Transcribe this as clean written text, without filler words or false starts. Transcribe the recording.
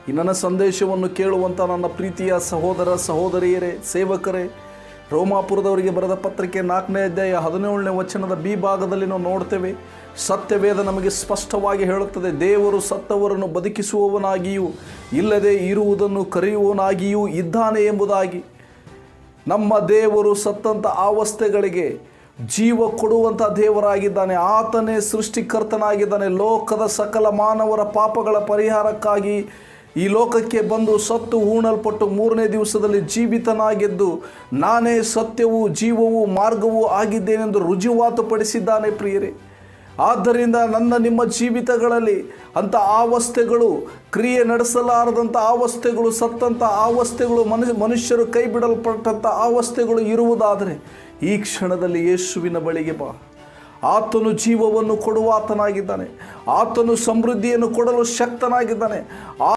ಈ ನನ್ನ ಸಂದೇಶವನ್ನು ಕೇಳುವಂಥ ನನ್ನ ಪ್ರೀತಿಯ ಸಹೋದರ ಸಹೋದರಿಯರೇ, ಸೇವಕರೇ, ರೋಮಾಪುರದವರಿಗೆ ಬರೆದ ಪತ್ರಿಕೆ 4ನೇ ಅಧ್ಯಾಯ 17ನೇ ವಚನದ ಬಿ ಭಾಗದಲ್ಲಿ ನಾವು ನೋಡ್ತೇವೆ. ಸತ್ಯವೇದ ನಮಗೆ ಸ್ಪಷ್ಟವಾಗಿ ಹೇಳುತ್ತದೆ, ದೇವರು ಸತ್ತವರನ್ನು ಬದುಕಿಸುವವನಾಗಿಯೂ ಇಲ್ಲದೆ ಇರುವುದನ್ನು ಕರೆಯುವವನಾಗಿಯೂ ಇದ್ದಾನೆ ಎಂಬುದಾಗಿ. ನಮ್ಮ ದೇವರು ಸತ್ತಂಥ ಅವಸ್ಥೆಗಳಿಗೆ ಜೀವ ಕೊಡುವಂಥ ದೇವರಾಗಿದ್ದಾನೆ. ಆತನೇ ಸೃಷ್ಟಿಕರ್ತನಾಗಿದ್ದಾನೆ. ಲೋಕದ ಸಕಲ ಮಾನವರ ಪಾಪಗಳ ಪರಿಹಾರಕ್ಕಾಗಿ ಈ ಲೋಕಕ್ಕೆ ಬಂದು ಸತ್ತು ಹೂಣಲ್ಪಟ್ಟು 3ನೇ ದಿವಸದಲ್ಲಿ ಜೀವಿತನಾಗೆದ್ದು ನಾನೇ ಸತ್ಯವೂ ಜೀವವೂ ಮಾರ್ಗವೂ ಆಗಿದ್ದೇನೆಂದು ರುಜುವಾತುಪಡಿಸಿದ್ದಾನೆ ಪ್ರಿಯರೇ. ಆದ್ದರಿಂದ ನಿಮ್ಮ ಜೀವಿತಗಳಲ್ಲಿ ಅಂಥ ಅವಸ್ಥೆಗಳು, ಕ್ರಿಯೆ ನಡೆಸಲಾರದಂಥ ಅವಸ್ಥೆಗಳು, ಸತ್ತಂಥ ಅವಸ್ಥೆಗಳು, ಮನುಷ್ಯರು ಕೈ ಬಿಡಲ್ಪಟ್ಟಂಥ ಅವಸ್ಥೆಗಳು ಇರುವುದಾದರೆ ಈ ಕ್ಷಣದಲ್ಲಿ ಯೇಸುವಿನ ಬಳಿಗೆ ಬಾ. ಆತನು ಜೀವವನ್ನು ಕೊಡುವಾತನಾಗಿದ್ದಾನೆ. ಆತನು ಸಮೃದ್ಧಿಯನ್ನು ಕೊಡಲು ಶಕ್ತನಾಗಿದ್ದಾನೆ.